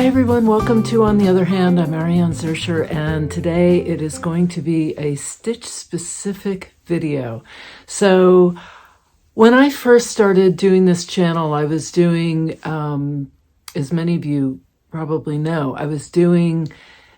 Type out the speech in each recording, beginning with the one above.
Hi everyone, welcome to On the Other Hand. I'm Ariane Zurcher, and today it is going to be a stitch-specific video. So when I first started doing this channel, I was doing, as many of you probably know, I was doing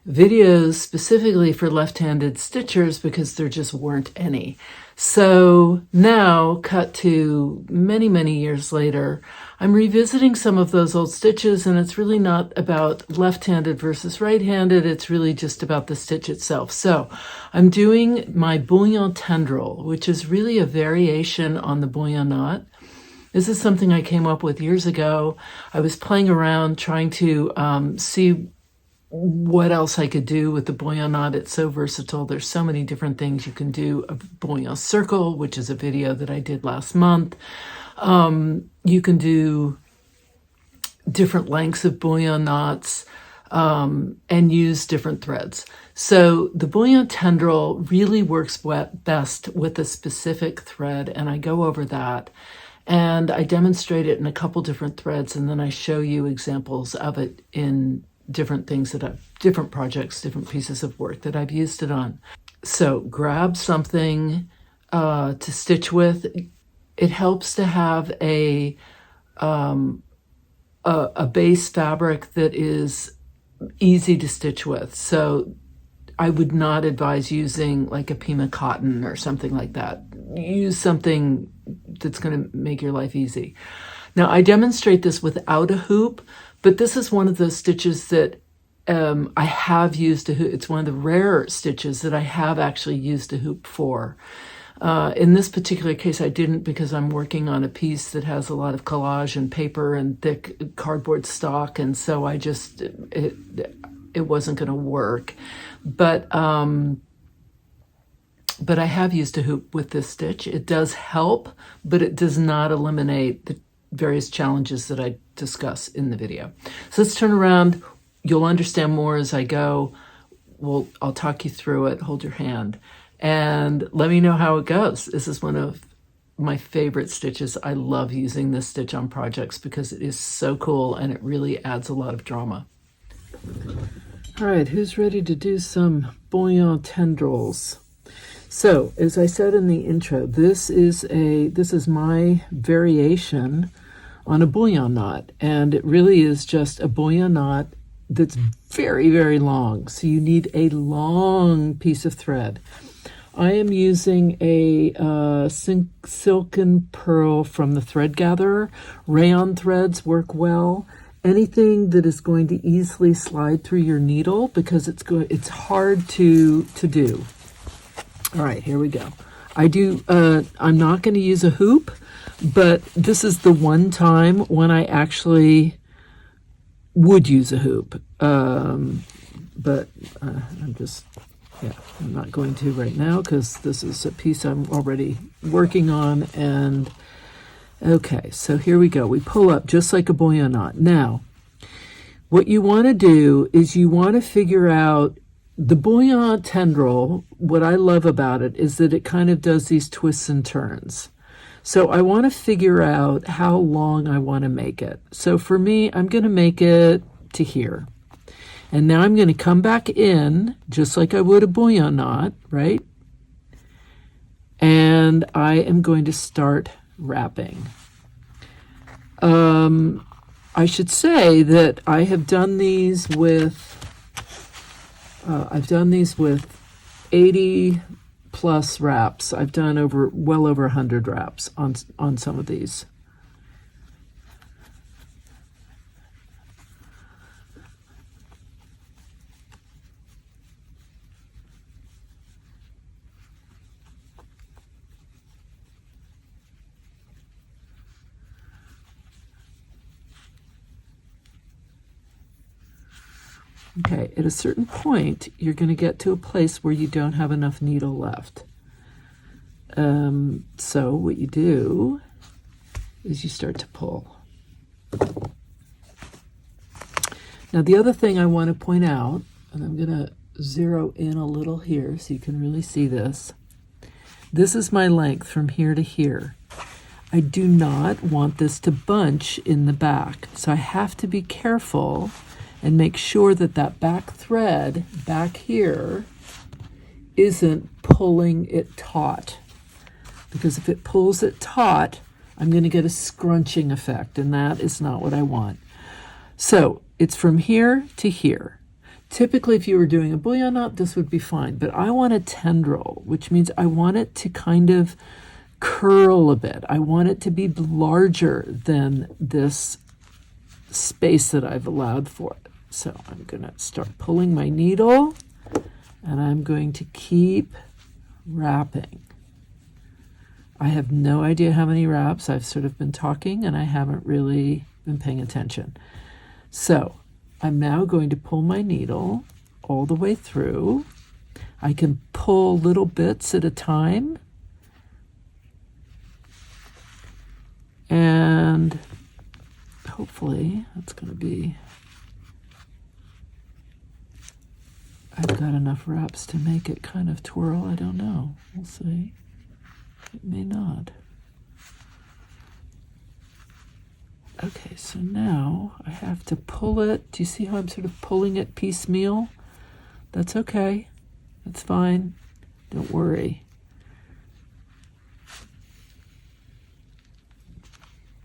videos specifically for left-handed stitchers because there just weren't any. So now, cut to many, many years later, I'm revisiting some of those old stitches, and it's really not about left-handed versus right-handed. It's really just about the stitch itself. So I'm doing my Bullion tendril, which is really a variation on the Bullion knot. This is something I came up with years ago. I was playing around trying to see what else I could do with the Bullion knot. It's so versatile. There's so many different things you can do. A Bullion circle, which is a video that I did last month. You can do different lengths of Bullion knots and use different threads. So the Bullion tendril really works best with a specific thread, and I go over that. And I demonstrate it in a couple different threads, and then I show you examples of it in different things different projects, different pieces of work that I've used it on. So grab something to stitch with. It helps to have a base fabric that is easy to stitch with. So I would not advise using like a Pima cotton or something like that. Use something that's going to make your life easy. Now I demonstrate this without a hoop, but this is one of those stitches that I have used a hoop. It's one of the rare stitches that I have actually used a hoop for. In this particular case, I didn't, because I'm working on a piece that has a lot of collage and paper and thick cardboard stock, and so I just, it wasn't going to work. But I have used a hoop with this stitch. It does help, but it does not eliminate the various challenges that I discuss in the video. So let's turn around. You'll understand more as I go. I'll talk you through it. Hold your hand and let me know how it goes. This is one of my favorite stitches. I love using this stitch on projects because it is so cool and it really adds a lot of drama. All right, who's ready to do some Bullion tendrils? So, as I said in the intro, this is my variation on a Bullion knot, and it really is just a Bullion knot that's very, very long. So you need a long piece of thread. I am using a silken pearl from the thread gatherer. Rayon threads work well. Anything that is going to easily slide through your needle, because it's hard to do. All right, here we go. I'm not going to use a hoop, but this is the one time when I actually would use a hoop. But I'm not going to right now because this is a piece I'm already working on. And okay, so here we go. We pull up just like a Bullion knot. Now, what you want to do is you want to figure out the Bullion tendril. What I love about it is that it kind of does these twists and turns. So I want to figure out how long I want to make it. So for me, I'm going to make it to here. And now I'm going to come back in just like I would a Bullion knot, right? And I am going to start wrapping. I should say that I have done these with 80 plus wraps. I've done well over 100 wraps on some of these. Okay, at a certain point, you're going to get to a place where you don't have enough needle left. So what you do is you start to pull. Now, the other thing I want to point out, and I'm going to zero in a little here so you can really see this. This is my length from here to here. I do not want this to bunch in the back, so I have to be careful and make sure that that back thread back here isn't pulling it taut. Because if it pulls it taut, I'm going to get a scrunching effect, and that is not what I want. So it's from here to here. Typically, if you were doing a bullion knot, this would be fine, but I want a tendril, which means I want it to kind of curl a bit. I want it to be larger than this space that I've allowed for it. So I'm going to start pulling my needle, and I'm going to keep wrapping. I have no idea how many wraps. I've sort of been talking, and I haven't really been paying attention. So I'm now going to pull my needle all the way through. I can pull little bits at a time. And hopefully that's going to be, I've got enough wraps to make it kind of twirl. I don't know. We'll see. It may not. Okay, so now I have to pull it. Do you see how I'm sort of pulling it piecemeal? That's okay. That's fine. Don't worry.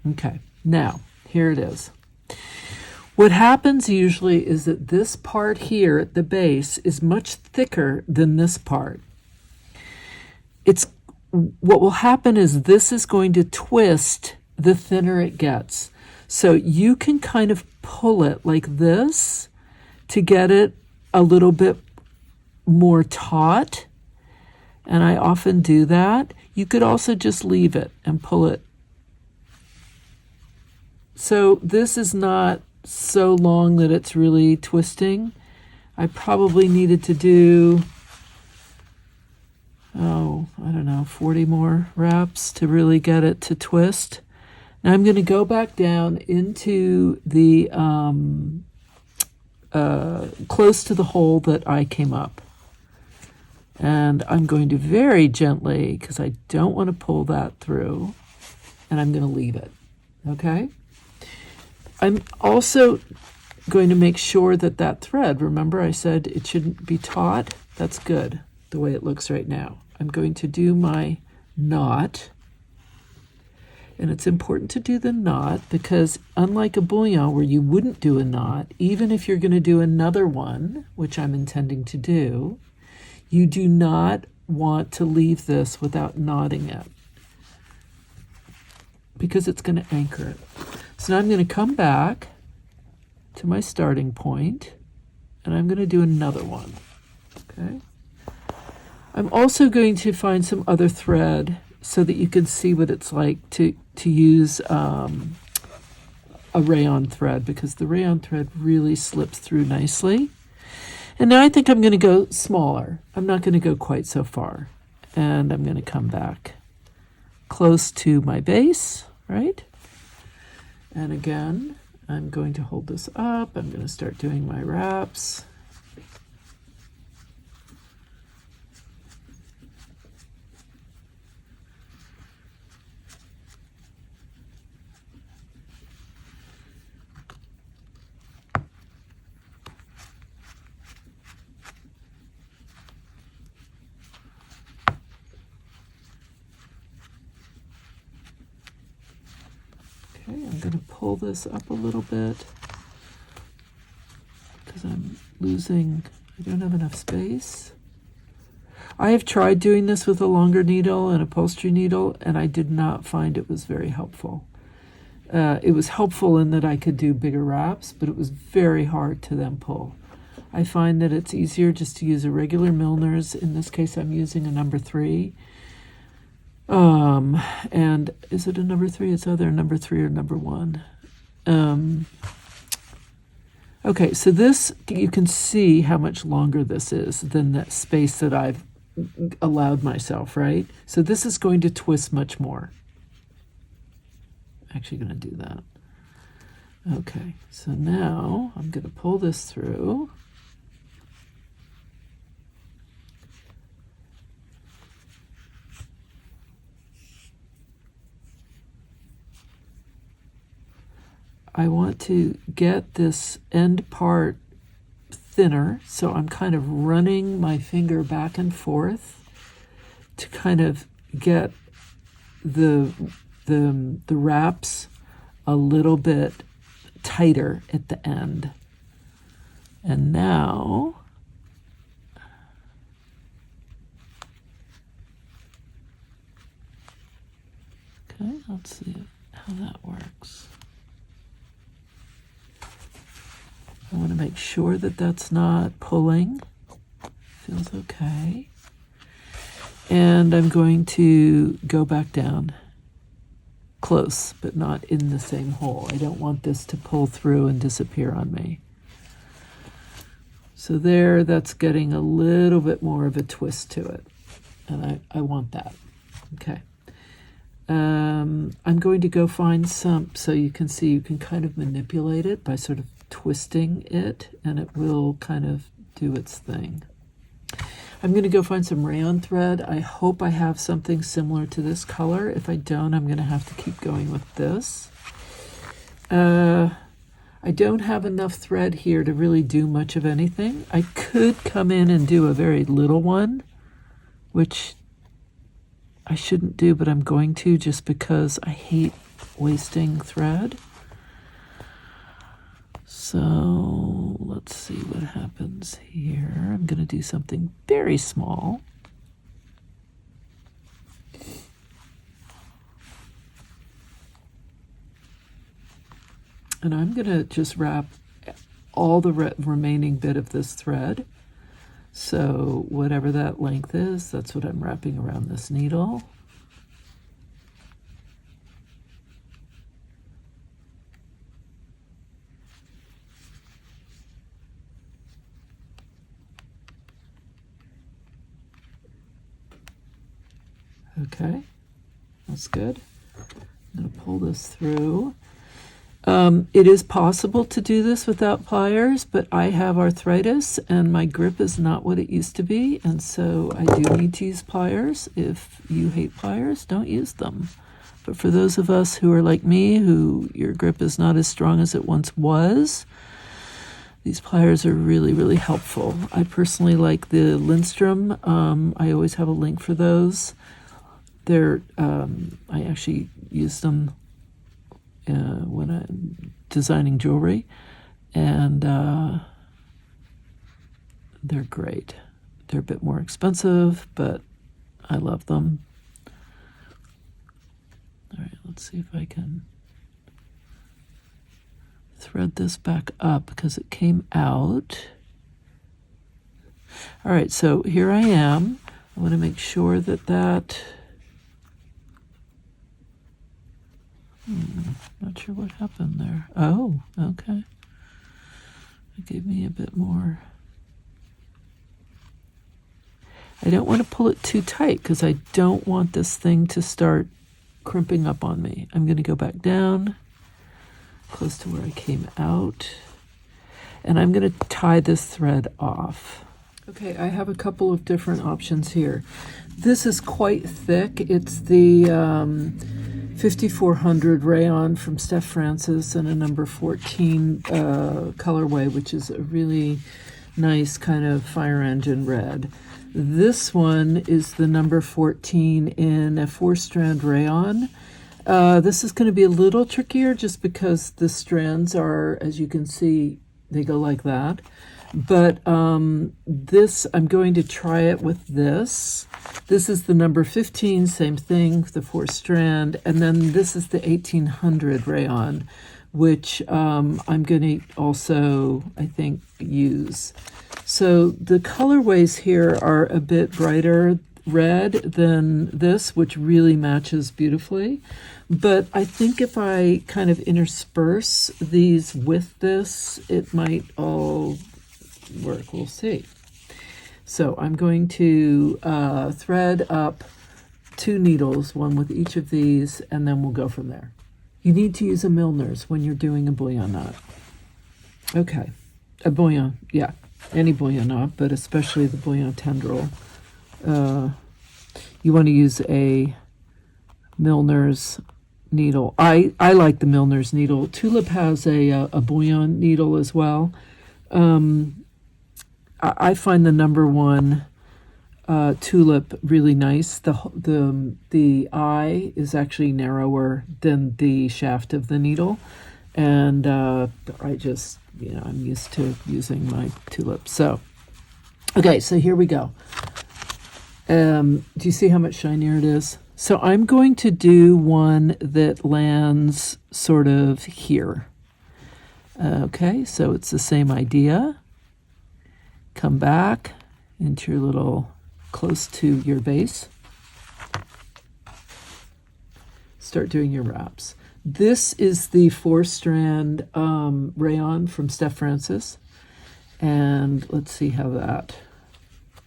Okay, now here it is. What happens usually is that this part here at the base is much thicker than this part. What will happen is this is going to twist the thinner it gets. So you can kind of pull it like this to get it a little bit more taut. And I often do that. You could also just leave it and pull it. So this is not so long that it's really twisting. I probably needed to do, I don't know, 40 more wraps to really get it to twist. Now I'm going to go back down into the, close to the hole that I came up. And I'm going to very gently, because I don't want to pull that through, and I'm going to leave it, okay? I'm also going to make sure that that thread, remember I said it shouldn't be taut? That's good, the way it looks right now. I'm going to do my knot. And it's important to do the knot because unlike a bullion where you wouldn't do a knot, even if you're going to do another one, which I'm intending to do, you do not want to leave this without knotting it because it's going to anchor it. So now I'm going to come back to my starting point and I'm going to do another one. Okay. I'm also going to find some other thread so that you can see what it's like to use a rayon thread, because the rayon thread really slips through nicely. And now I think I'm going to go smaller. I'm not going to go quite so far. And I'm going to come back close to my base, right? And again, I'm going to hold this up. I'm going to start doing my wraps. Okay, I'm going to pull this up a little bit because I'm losing, I don't have enough space. I have tried doing this with a longer needle and upholstery needle, and I did not find it was very helpful. It was helpful in that I could do bigger wraps, but it was very hard to then pull. I find that it's easier just to use a regular Milner's. In this case, I'm using a number 3. And is it a number 3? It's either a number 3 or number 1. Okay, so this, you can see how much longer this is than that space that I've allowed myself, right? So this is going to twist much more. Actually going to do that. Okay, so now I'm going to pull this through. I want to get this end part thinner, so I'm kind of running my finger back and forth to kind of get the wraps a little bit tighter at the end. And now okay, let's see how that works. I want to make sure that that's not pulling. Feels okay. And I'm going to go back down. Close, but not in the same hole. I don't want this to pull through and disappear on me. So there, that's getting a little bit more of a twist to it. And I want that. Okay. I'm going to go find some, so you can see you can kind of manipulate it by sort of twisting it, and it will kind of do its thing. I'm going to go find some rayon thread. I hope I have something similar to this color. If I don't, I'm going to have to keep going with this. I don't have enough thread here to really do much of anything. I could come in and do a very little one, which I shouldn't do, but I'm going to just because I hate wasting thread. So let's see what happens here. I'm going to do something very small. And I'm going to just wrap all the remaining bit of this thread. So whatever that length is, that's what I'm wrapping around this needle. Okay, that's good. I'm going to pull this through. It is possible to do this without pliers, but I have arthritis and my grip is not what it used to be, and so I do need to use pliers. If you hate pliers, don't use them. But for those of us who are like me, who your grip is not as strong as it once was, these pliers are really, really helpful. I personally like the Lindstrom. I always have a link for those. They're, I actually use them when I'm designing jewelry, and they're great. They're a bit more expensive, but I love them. All right, let's see if I can thread this back up because it came out. All right, so here I am. I want to make sure that not sure what happened there. Oh, okay. It gave me a bit more. I don't want to pull it too tight because I don't want this thing to start crimping up on me. I'm going to go back down close to where I came out, and I'm going to tie this thread off. Okay, I have a couple of different options here. This is quite thick. It's the 5400 rayon from Steph Francis and a number 14 colorway, which is a really nice kind of fire engine red. This one is the number 14 in a 4-strand rayon. This is going to be a little trickier just because the strands are, as you can see, they go like that. But this, I'm going to try it with this. This is the number 15, same thing, the 4-strand. And then this is the 1800 rayon, which I'm going to also, I think, use. So the colorways here are a bit brighter red than this, which really matches beautifully. But I think if I kind of intersperse these with this, it might all work. We'll see. So I'm going to thread up 2 needles, one with each of these, and then we'll go from there. You need to use a Milner's when you're doing a bullion knot. Okay, a bullion, yeah, any bullion knot, but especially the bullion tendril. You want to use a Milner's needle. I like the Milner's needle. Tulip has a Bullion needle as well. I find the number one Tulip really nice. The eye is actually narrower than the shaft of the needle, and I just, I'm used to using my Tulip. So, okay, so here we go. Do you see how much shinier it is? So I'm going to do one that lands sort of here. Okay, so it's the same idea. Come back into your little, close to your base. Start doing your wraps. This is the 4-strand rayon from Steph Francis. And let's see how that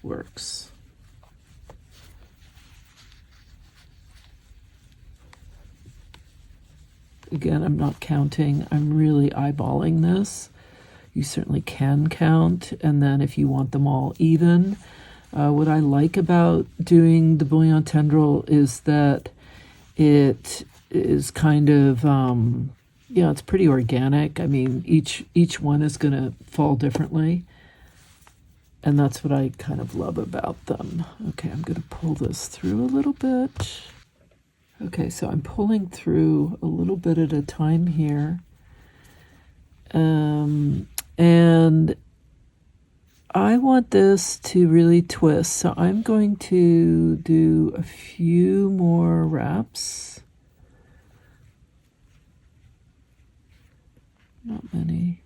works. Again, I'm not counting. I'm really eyeballing this. You certainly can count. And then if you want them all even, what I like about doing the Bullion tendril is that it is kind of, it's pretty organic. I mean, each one is going to fall differently. And that's what I kind of love about them. Okay, I'm going to pull this through a little bit. Okay, so I'm pulling through a little bit at a time here. And I want this to really twist, so I'm going to do a few more wraps. Not many.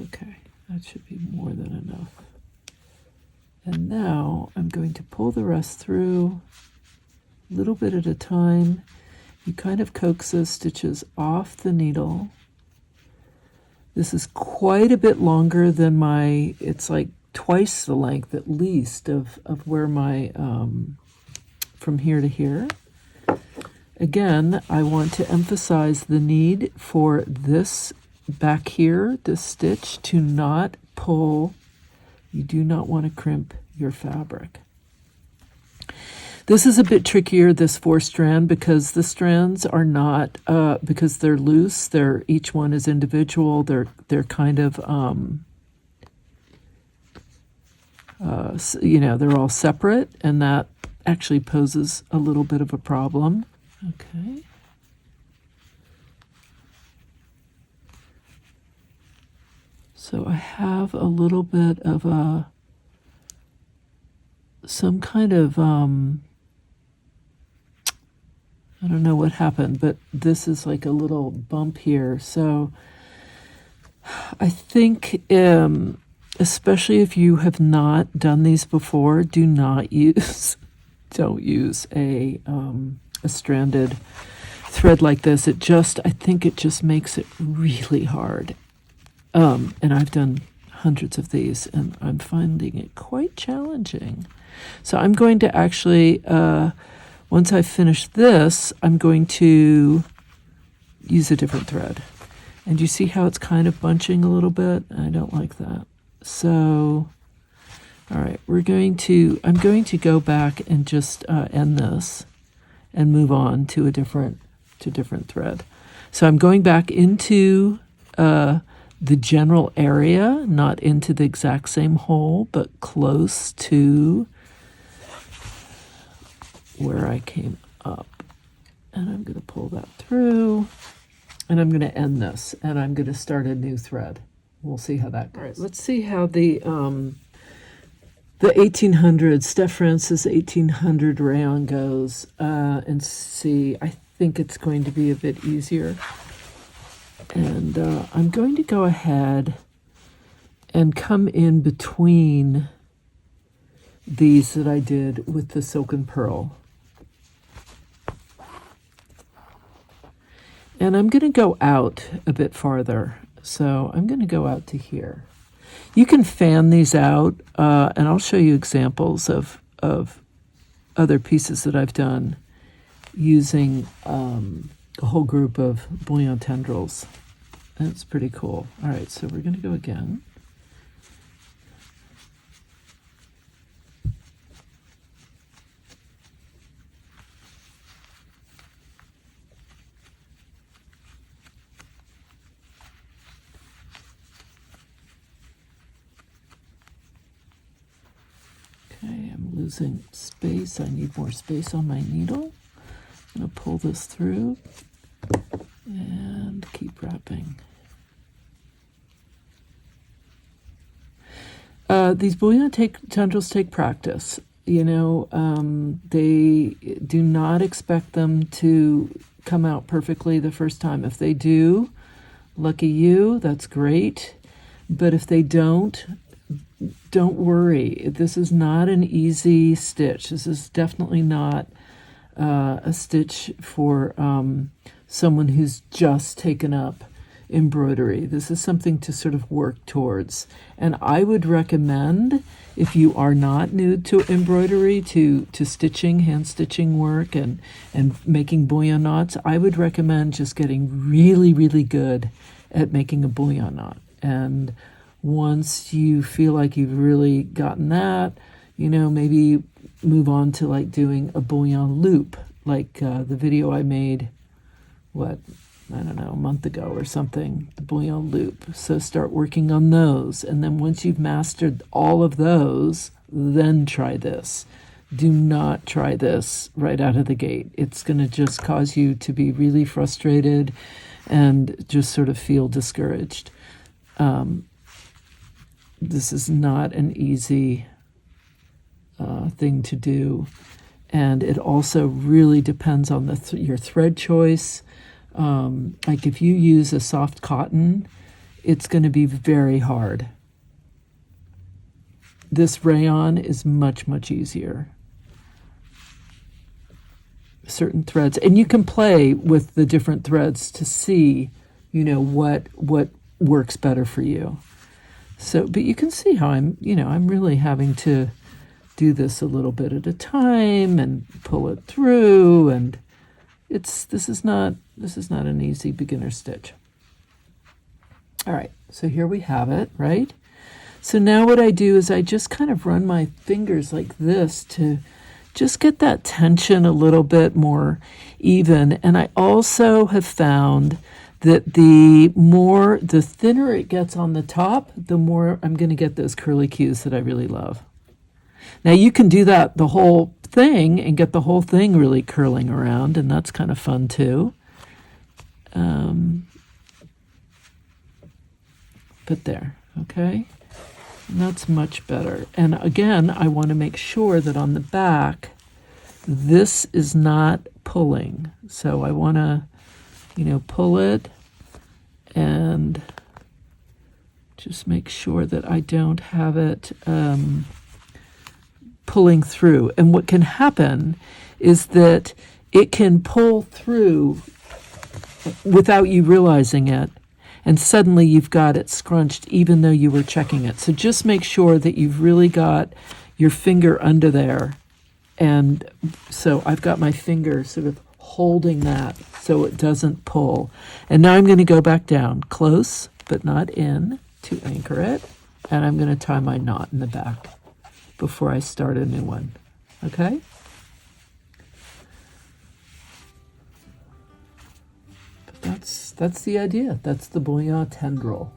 Okay, that should be more than enough. And now I'm going to pull the rest through a little bit at a time. You kind of coax those stitches off the needle. This is quite a bit longer than it's like twice the length at least of where my, from here to here. Again, I want to emphasize the need for this back here, this stitch, to not pull. You do not want to crimp your fabric. This is a bit trickier, this 4-strand, because the strands are not, because they're loose, each one is individual, they're kind of, they're all separate, and that actually poses a little bit of a problem. Okay. So I have a little bit of some kind of, I don't know what happened, but this is like a little bump here. So I think, especially if you have not done these before, don't use a stranded thread like this. I think it just makes it really hard. And I've done hundreds of these, and I'm finding it quite challenging. So I'm going to actually, once I finish this, I'm going to use a different thread. And you see how it's kind of bunching a little bit? I don't like that. So, all right, I'm going to go back and just end this and move on to a different thread. So I'm going back into the general area, not into the exact same hole, but close to where I came up. And I'm going to pull that through, and I'm going to end this, and I'm going to start a new thread. We'll see how that goes. All right, let's see how the 1800 Steph Francis 1800 rayon goes, and see. I think it's going to be a bit easier. And I'm going to go ahead and come in between these that I did with the silken pearl. And I'm going to go out a bit farther. So I'm going to go out to here. You can fan these out, and I'll show you examples of other pieces that I've done using a whole group of Bullion tendrils. That's pretty cool. All right, so we're going to go again. losing space. I need more space on my needle. I'm going to pull this through and keep wrapping. These bullion tendrils take practice. You know, they do not expect them to come out perfectly the first time. If they do, lucky you, that's great. But if they don't worry. This is not an easy stitch. This is definitely not a stitch for someone who's just taken up embroidery. This is something to sort of work towards. And I would recommend, if you are not new to embroidery, to stitching, hand stitching work and making bullion knots, I would recommend just getting really, really good at making a bullion knot. And once you feel like you've really gotten that, you know, maybe move on to like doing a bullion loop, like the video I made, I don't know, a month ago or something, the bullion loop. So start working on those. And then once you've mastered all of those, then try this. Do not try this right out of the gate. It's going to just cause you to be really frustrated and just sort of feel discouraged. This is not an easy thing to do. And it also really depends on your thread choice. Like if you use a soft cotton, it's going to be very hard. This rayon is much, much easier. Certain threads, and you can play with the different threads to see, you know, what works better for you. So, but you can see how I'm really having to do this a little bit at a time and pull it through, and this is not an easy beginner stitch. All right, so here we have it, right? So now what I do is I just kind of run my fingers like this to just get that tension a little bit more even. And I also have found that the thinner it gets on the top, the more I'm going to get those curly cues that I really love. Now you can do that the whole thing and get the whole thing really curling around, and that's kind of fun too. But there, okay? And that's much better. And again, I want to make sure that on the back, this is not pulling. So I want to, pull it and just make sure that I don't have it pulling through. And what can happen is that it can pull through without you realizing it, and suddenly you've got it scrunched even though you were checking it. So just make sure that you've really got your finger under there. And so I've got my finger sort of holding that so it doesn't pull. And now I'm going to go back down close but not in to anchor it, and I'm going to tie my knot in the back before I start a new one. Okay? But that's the idea. That's the Bullion tendril.